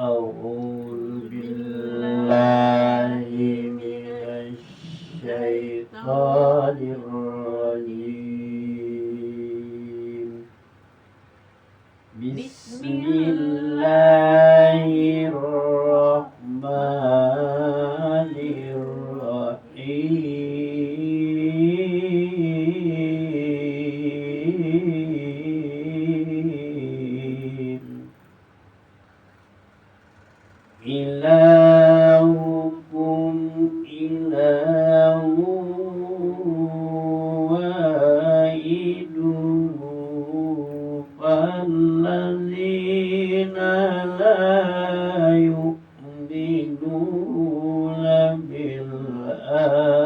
أعوذ بالله من الشيطان الرجيم. بسم الله الرحمن الرحيم. إلهكم إله واحد فالذين لا يؤمنون بالآخرة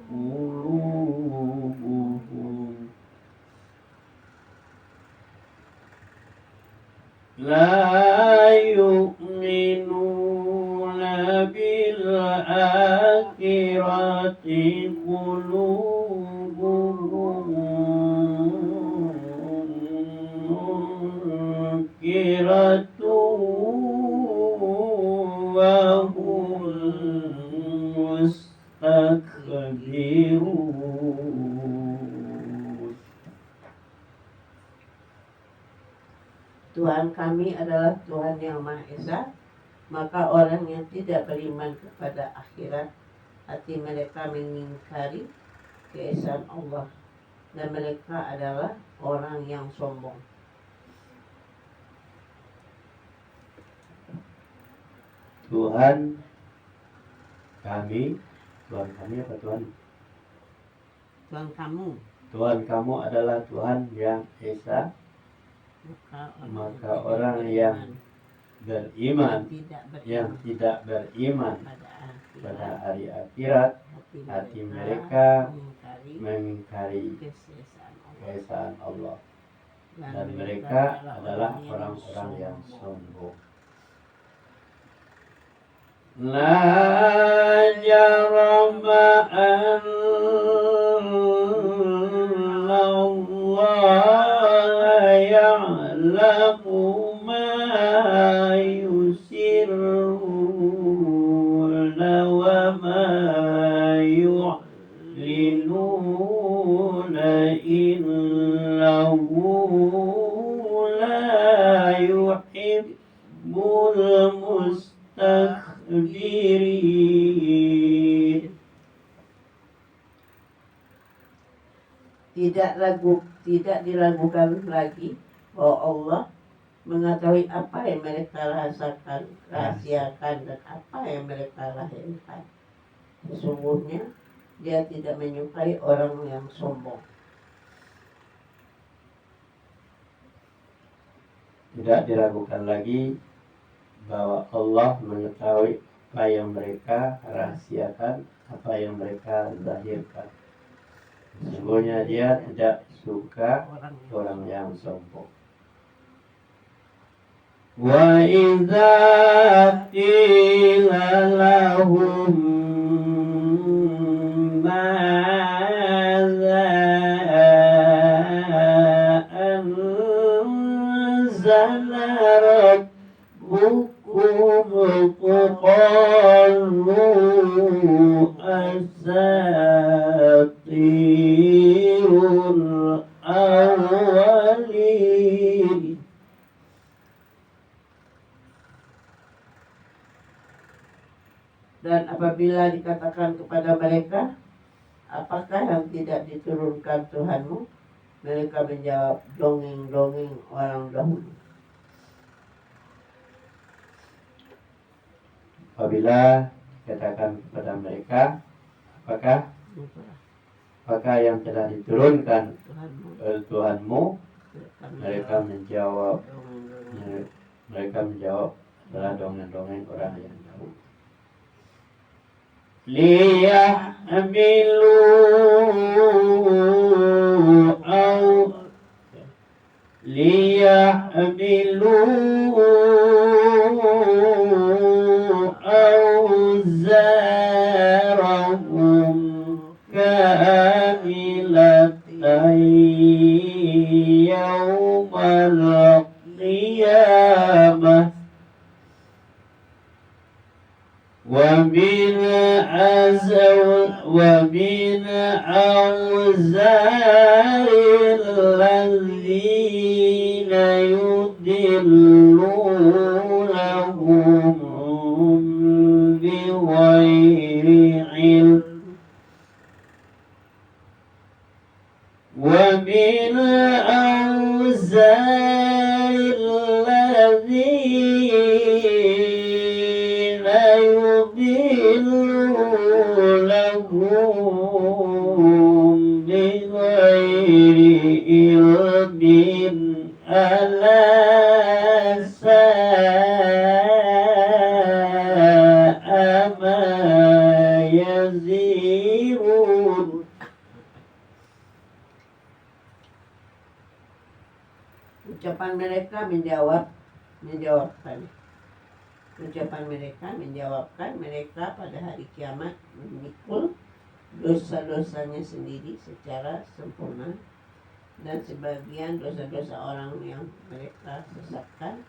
قلوبهم لا يؤمنون بالآخرة قلوبهم منكرة وهم مستكبرون. Tuhan kami adalah Tuhan yang Maha Esa, maka orang yang tidak beriman kepada akhirat, hati mereka mengingkari keesaan Allah, dan mereka adalah orang yang sombong. Tuhan kami apa Tuhan? Tuhan kamu, Tuhan kamu adalah Tuhan yang Esa, maka orang yang beriman, yang tidak beriman pada hari akhirat, hati mereka mengingkari keesaan Allah, dan mereka adalah orang-orang yang sombong. La jarama anna Allah ya'lamu ma yusirruna wa ma yu'linuna innahu la yuhibbul mustakbirin. Tidak diragukan lagi bahwa Allah mengetahui apa yang mereka rasakan, rahasiakan, dan apa yang mereka lahirkan. Sesungguhnya Dia tidak menyukai orang yang sombong. Tidak diragukan lagi bahwa Allah mengetahui apa yang mereka rahasiakan, apa yang mereka lahirkan. Sesungguhnya Dia tidak suka orang yang sombong. Wa idza qila lahum madza anzala rabbukum qalu asatirul awwalin. Dan apabila dikatakan kepada mereka, apakah yang tidak diturunkan Tuhanmu? Mereka menjawab, dongeng-dongeng orang dahulu. Apabila dikatakan kepada mereka, apakah yang telah diturunkan oleh Tuhanmu? Mereka menjawab adalah dongeng-dongeng orang yang dahulu. Liyahmilu awzarahum kamilatan yawmal qiyamah الذين يضلونهم بغير علم ومن أوزار الذين يضلونهم بغير علم ألا ساء ما يزرون. Ucapan mereka menjawabkan mereka pada hari kiamat memikul dosa-dosanya sendiri secara sempurna, dan sebagian dosa-dosa orang yang mereka sesatkan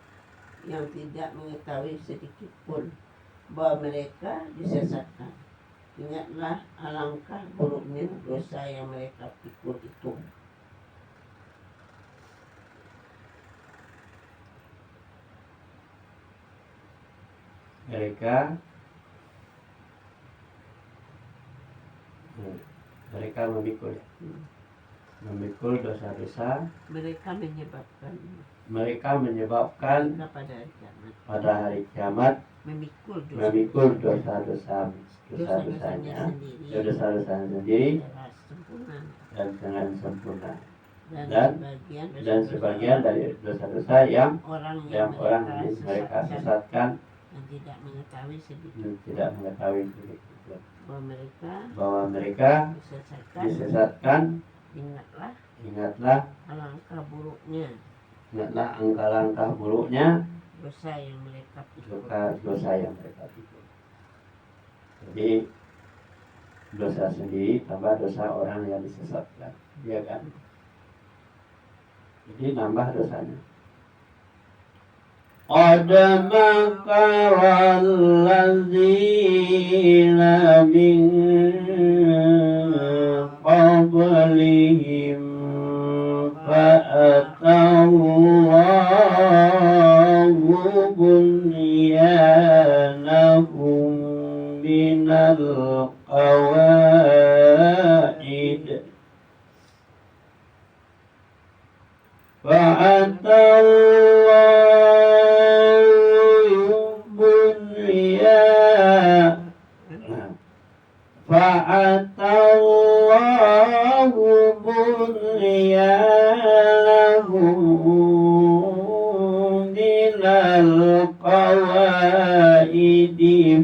yang tidak mengetahui sedikit pun bahwa mereka disesatkan. Ingatlah alangkah buruknya dosa yang mereka pikul itu. Mereka memikul dosa-dosa. Mereka menyebabkan pada hari kiamat memikul dosa-dosanya sendiri dan dengan sempurna, dan sebagian dari dosa-dosa yang orang mereka sesatkan dan tidak mengetahui sedikit bahwa mereka disesatkan. Ingatlah alangkah buruknya dosa yang mereka pikul. Jadi dosa sendiri tambah dosa orang yang disesatkan, ya kan? Jadi nambah dosanya. قد مكر الذين من قبلهم فأتى الله بنيانهم من القواعد فأتى الله بنيانهم من القواعد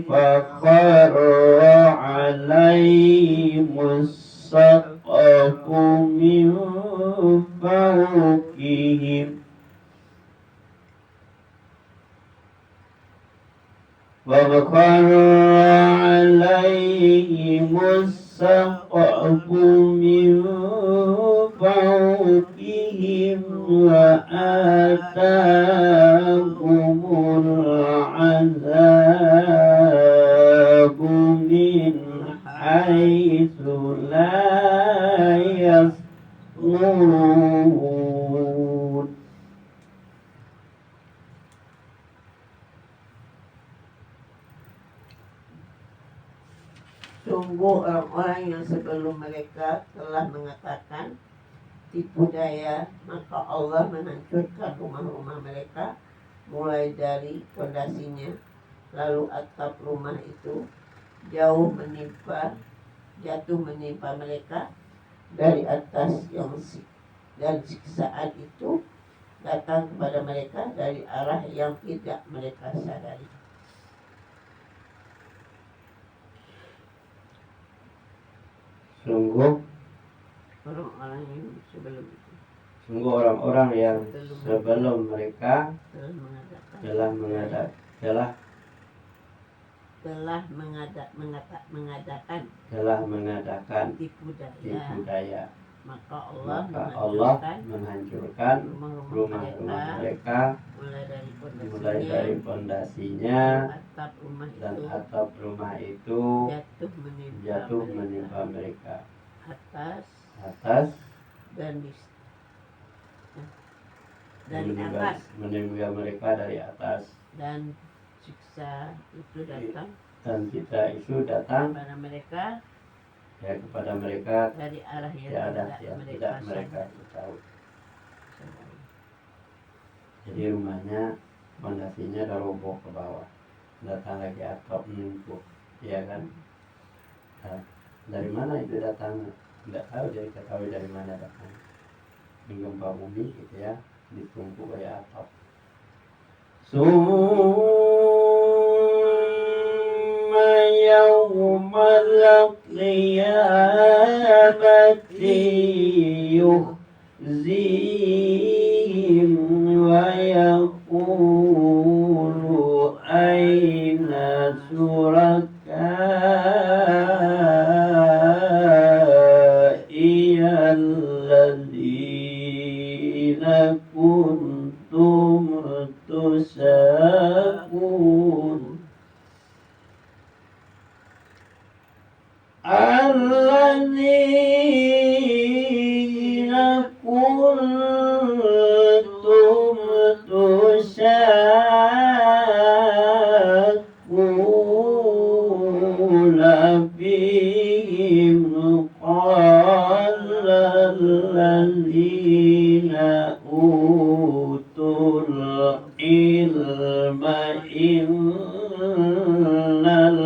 فخر عليهم السقف من فوقهم وَخَرَّ عَلَيْهِمُ السَّقْفُ مِنْ فَوْقِهِمْ وَأَتَاهُمُ الْعَذَابُ مِنْ حَيْثُ لَا يَشْعُرُونَ. Sungguh orang-orang yang sebelum mereka telah mengatakan tipu daya, maka Allah menghancurkan rumah-rumah mereka mulai dari pondasinya, lalu atap rumah itu jatuh menimpa mereka dari atas dan siksaan itu datang kepada mereka dari arah yang tidak mereka sadari. Sungguh orang-orang yang sebelum mereka telah mengadakan tipu daya, maka Allah menghancurkan rumah-rumah mereka mulai dari pondasinya, dan atap rumah itu jatuh menimpa mereka atas dan atas menimpa mereka dari atas, dan siksa itu datang dan kita itu datang kepada mereka kepada mereka dari arah yang tidak mereka tahu. Jadi rumahnya fondasinya udah roboh ke bawah, datang lagi atap menumpuk, ya kan? Nah, dari mana itu datang? Tidak tahu, jadi ketahui dari mana datang. Di gempa bumi gitu ya, ditumpuk oleh atap. Summa yawmal qiyamati yuhzihim wa yaqulu aina surakai alladzina kuntum tusakun alladzina kuntum tusakun fihim qala alladzina utul ilma innal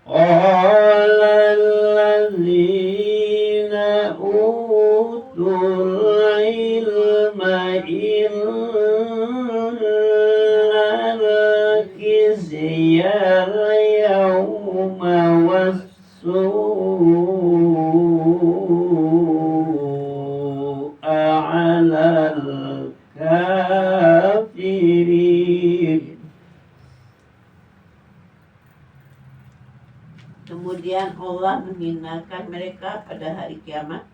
قال الذين أوتوا العلم إن الخزي اليوم والسوء على الكافرين. Kemudian Allah menghinakan mereka pada hari kiamat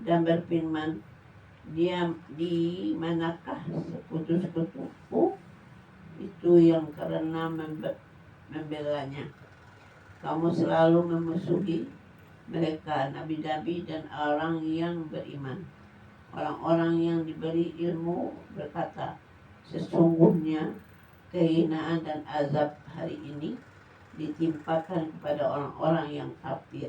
dan berfirman, di manakah sekutu-sekutuku itu yang karena membelanya. Kamu selalu memusuhi mereka, nabi-nabi dan orang yang beriman. Orang-orang yang diberi ilmu berkata, sesungguhnya kehinaan dan azab hari ini ditimpakan kepada orang-orang yang kafir.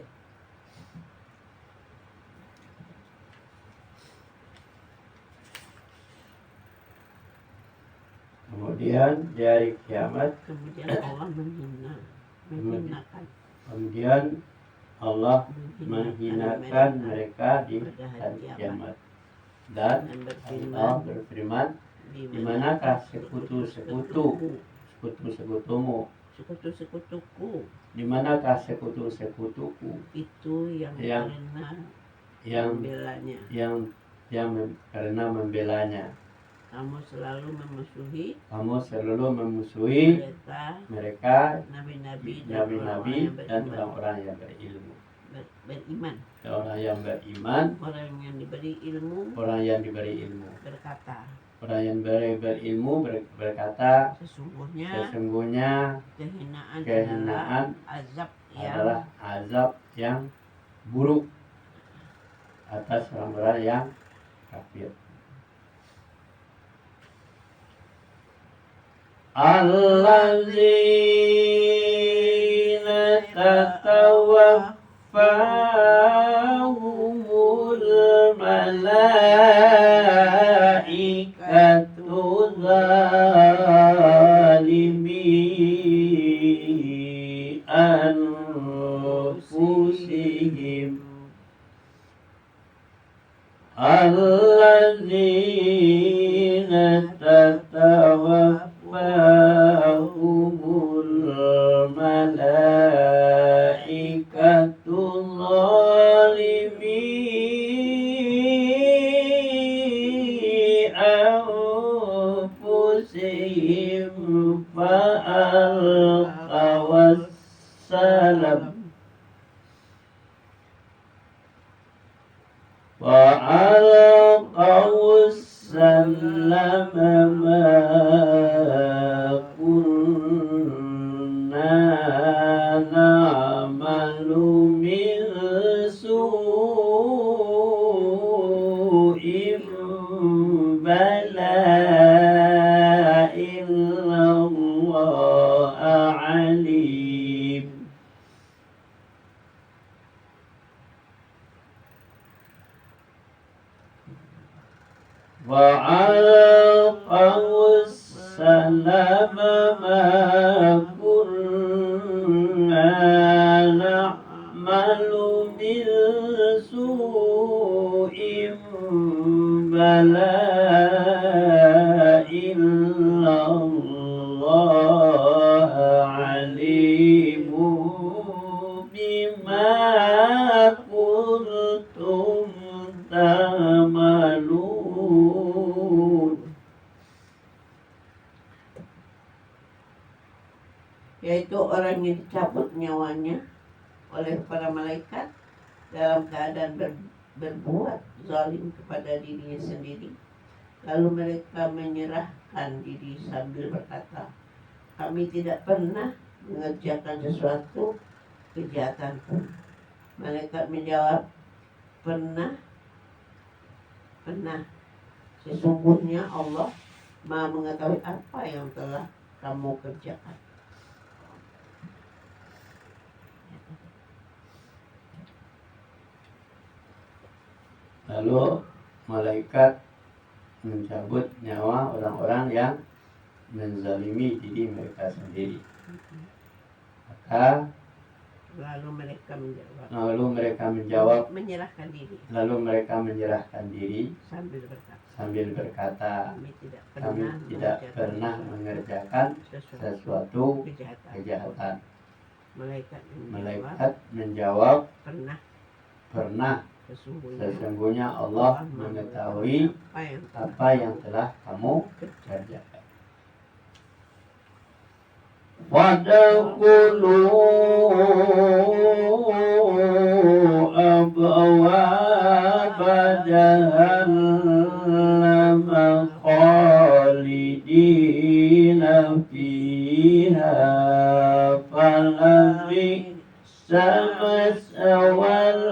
Kemudian di hari kiamat, Allah menghinakan. Kemudian Allah menghinakan mereka di hari kiamat. Dan Allah berfirman, di manakah sekutu-sekutumu? Sekutu-sekutuku. Di manakah sekutu-sekutuku? Itu yang membelanya. Yang karena membelanya. Kamu selalu memusuhi mereka nabi-nabi dan orang-orang yang berilmu. Beriman. Orang yang beriman, orang yang diberi ilmu berkata. Orang yang berilmu berkata, sesungguhnya kehinaan adalah azab yang buruk atas orang-orang yang kafir. Alladzina tatawaffahumul malaikatu zalimi anfusihim alladzina tatawaffahumul malaikatu zalimi anfusihim fa'alqawas salam وألقوا السلم ما كنا نعمل وألقوا السلم ما كنا نعمل من سوء بلى إلا الله عليم بما كنتم تعملون. Yaitu orang yang dicabut nyawanya oleh para malaikat dalam keadaan berbuat zalim kepada dirinya sendiri. Lalu mereka menyerahkan diri sambil berkata, kami tidak pernah mengerjakan sesuatu kejahatan pun. Malaikat menjawab, pernah. Sesungguhnya Allah Maha mengetahui apa yang telah kamu kerjakan. Lalu malaikat mencabut nyawa orang-orang yang menzalimi diri mereka sendiri. Maka Lalu mereka menjawab, menyerahkan diri. Lalu mereka menyerahkan diri sambil berkata, kami tidak pernah mengerjakan sesuatu kejahatan. Malaikat menjawab, pernah. Sesungguhnya Allah mengetahui apa yang telah kamu kerjakan. Wadkhulu abwaab jahannam khalidina fiha falabisa maswal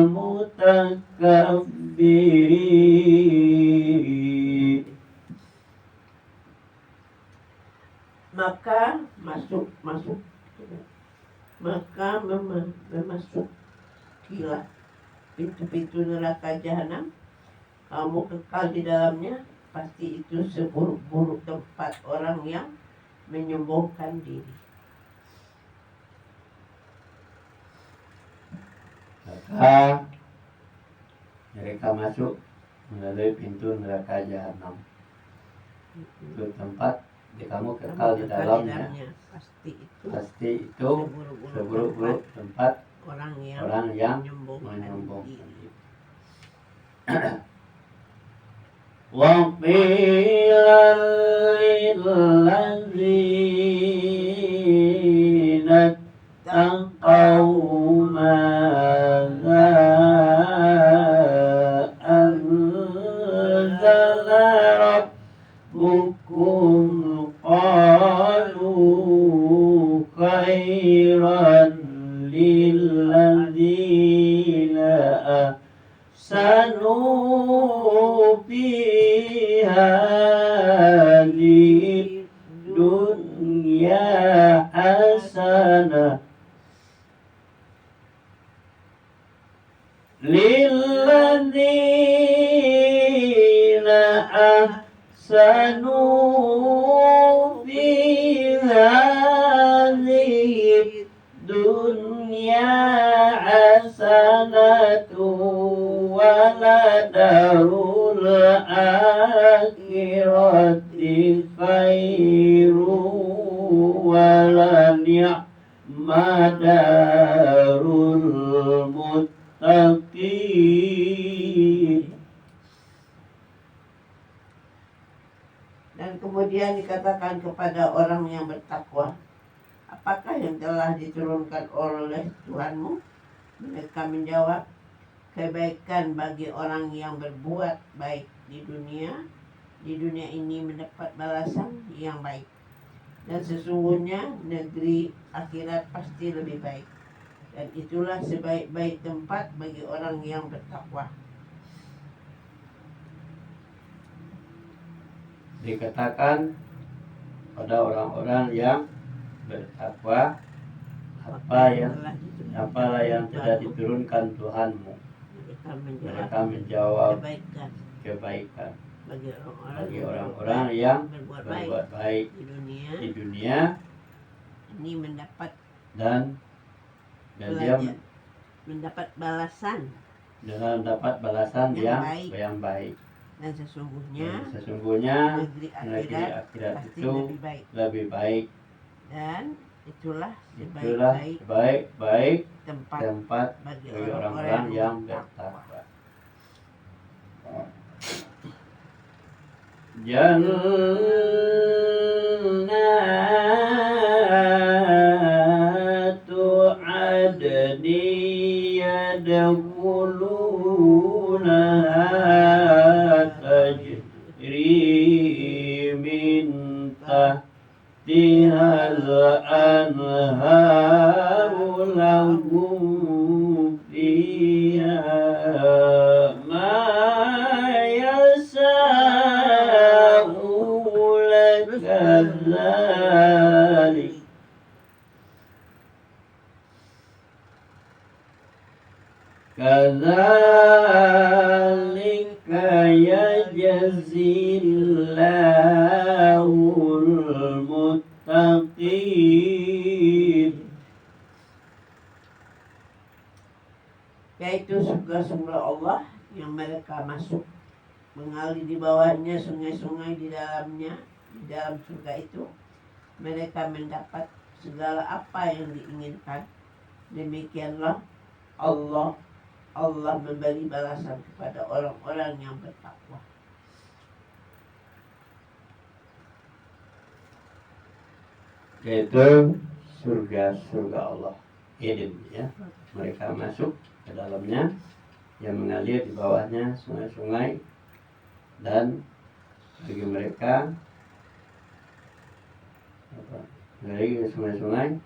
mutakabbirin. Maka memasukilah pintu-pintu neraka jahanam, kamu kekal di dalamnya, pasti itu seburuk-buruk tempat orang yang menyombongkan diri. Maka mereka masuk melalui pintu neraka jahanam. Itu tempat kamu kekal di dalamnya. Pasti itu seburuk-buruk tempat orang yang menyombongkan diri. Wa qila lilladzina taqaw madza anzala rabbukum qalu khairan lilladzina ahsanu fi hadhihi dunya hasanah lilladzina ahsanu fi hadhihi dunya hasanatu wa la darul akhirati khairu wa la ni'ma darul muttaqin. Dan kemudian dikatakan kepada orang yang bertakwa, apakah yang telah diturunkan oleh Tuhanmu? Mereka menjawab, kebaikan bagi orang yang berbuat baik di dunia ini mendapat balasan yang baik. Dan sesungguhnya negeri akhirat pasti lebih baik. Dan itulah sebaik-baik tempat bagi orang yang bertakwa. Dikatakan pada orang-orang yang bertakwa, apalah yang telah diturunkan Tuhanmu? Mereka menjawab kebaikan. bagi orang-orang yang berbuat berbuat baik di di dunia ini mendapat dan dia mendapat balasan dengan dapat balasan yang baik. Dan sesungguhnya negeri akhirat itu lebih baik. Dan itulah sebaik-baik tempat bagi bagi orang-orang yang bertakwa. Jannatu adni yadkhulunaha tajri min tahtihal anharu lahum fiha ma yasa'una kadzalik kadzalika yajzillahul muttaqin, yaitu surga-surga Allah yang mereka masuk mengalir di bawahnya sungai-sungai di dalamnya. Di dalam surga itu mereka mendapat segala apa yang diinginkan. Demikianlah Allah memberi balasan kepada orang-orang yang bertakwa. Yaitu surga-surga Allah, Eden, ya. Mereka masuk ke dalamnya, yang mengalir di bawahnya sungai-sungai, dan bagi mereka dari sungai-sungai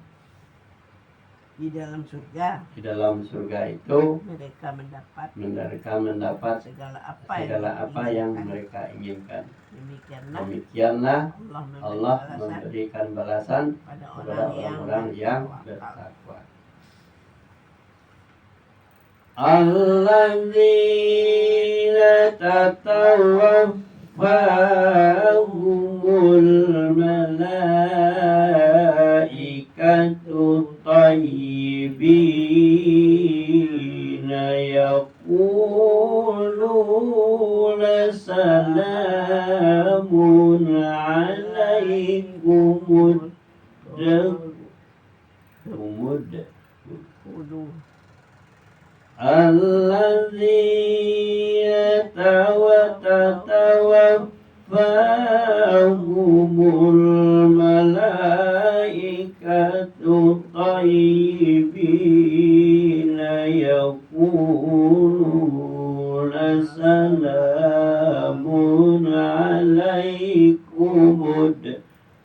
di dalam surga itu mereka mendapat segala apa yang mereka inginkan. Demikianlah Allah memberikan balasan kepada orang-orang yang bertakwa. Alladzina tatawaffahumul malaikatu tayyibina yaquluna salamun alaikum alladzina tatawaffahumul malaikatu tayyibina yaquluna salamun alaikum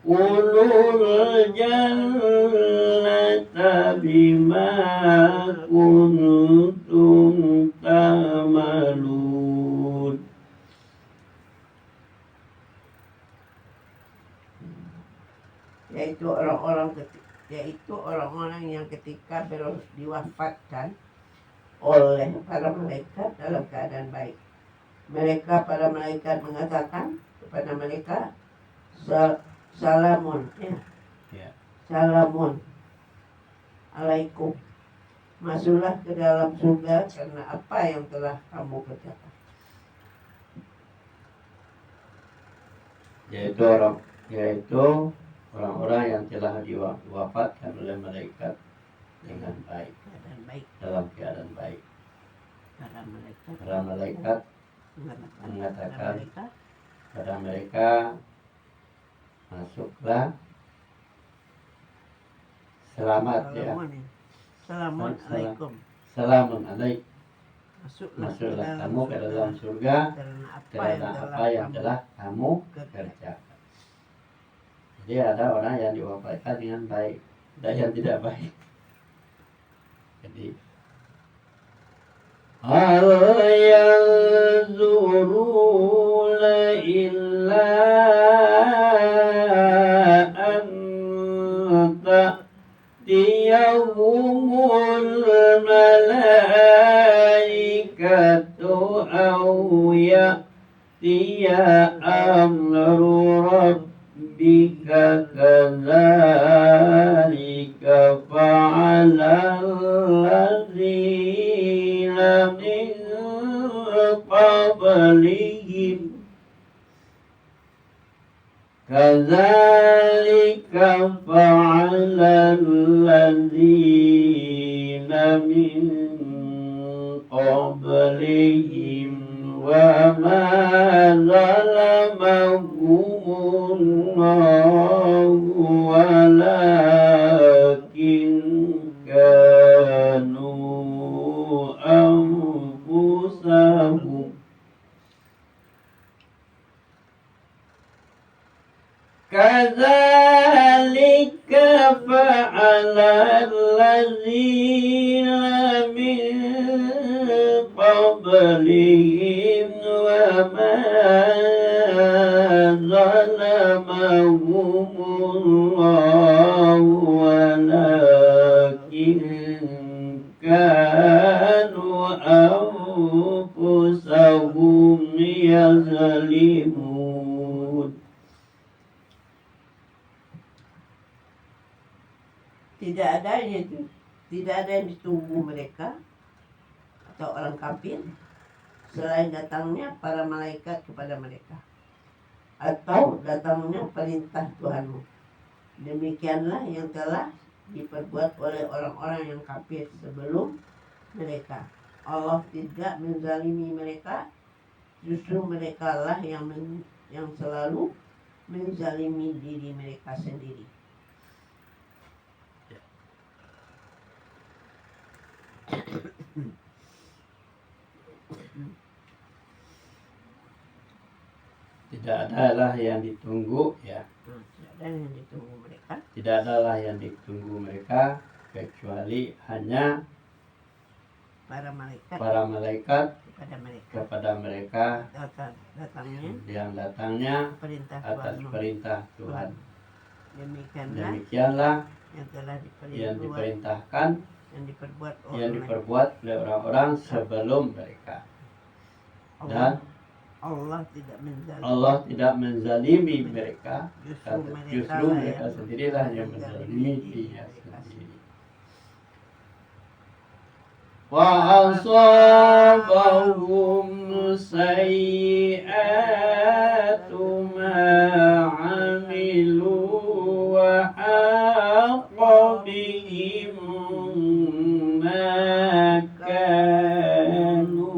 udkhulul jannata bima kuntum ta'malun. Yaitu orang-orang yang ketika diwafatkan oleh para malaikat dalam keadaan baik. Para malaikat mengatakan kepada mereka, salamun, salamun alaikum, masuklah ke dalam surga karena apa yang telah kamu kerjakan. Yaitu orang-orang yang telah diwafatkan oleh malaikat dengan baik, dalam keadaan baik. Para malaikat mengatakan kepada mereka, masuklah, selamat, ya. Salamun alaikum. Salamun alaikum. Masuklah kamu ke dalam surga karena apa yang telah kamu kerjakan. Jadi ada orang yang diwafatkan dengan baik dan yang tidak baik. Jadi hal yanzuruna illa anta tiyahumul malaikatu aw أمر ربك كذلك فعل الذين من قبلهم كذلك فعل الذين من قبلهم وما ظلمهم الله ولكن كانوا أنفسهم كذلك فعل الذين من قبلهم وما ظلمهم الله ولكن كانوا أنفسهم يظلمون. Tidak ada yang ditunggu mereka atau orang kafir selain datangnya para malaikat kepada mereka atau datangnya perintah Tuhanmu. Demikianlah yang telah diperbuat oleh orang-orang yang kafir sebelum mereka. Allah tidak menzalimi mereka, justru mereka lah yang selalu menzalimi diri mereka sendiri. Tidak adalah yang ditunggu ya. Tidak adalah yang ditunggu mereka kecuali hanya para malaikat kepada mereka datangnya atas perintah Tuhan. Demikianlah yang diperintahkan yang diperbuat oleh orang-orang sebelum mereka. Dan Allah tidak menzalimi mereka, justru mereka sendirilah yang menzalimi dirinya sendiri. Wa asabahum sayyi'atu ma 'amilu wa haqa bihim ma kanu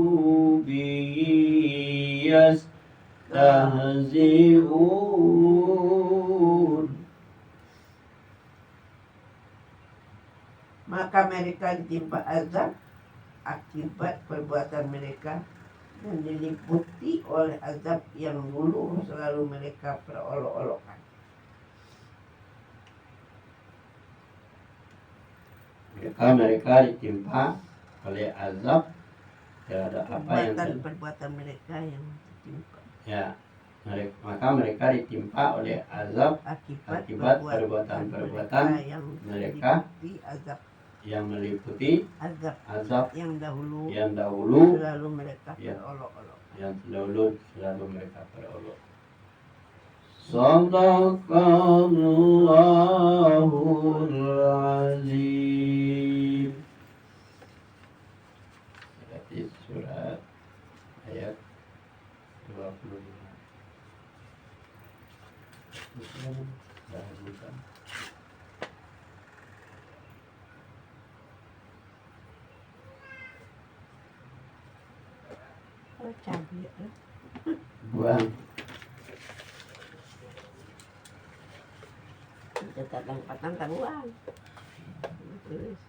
bihi yastahzi'un. Maka mereka ditimpa azab akibat perbuatan mereka dan diliputi oleh azab yang dulu selalu mereka perolok-olokkan. Mereka ditimpa oleh azab terhadap apa yang perbuatan mereka yang ditimpa. Ya, maka mereka ditimpa oleh azab akibat perbuatan-perbuatan mereka yang meliputi azab yang dahulu selalu mereka perolok. Shadaqallahul azim. Berarti surat ayat 25. Cabai Buang. Kita patang tabuan. Terus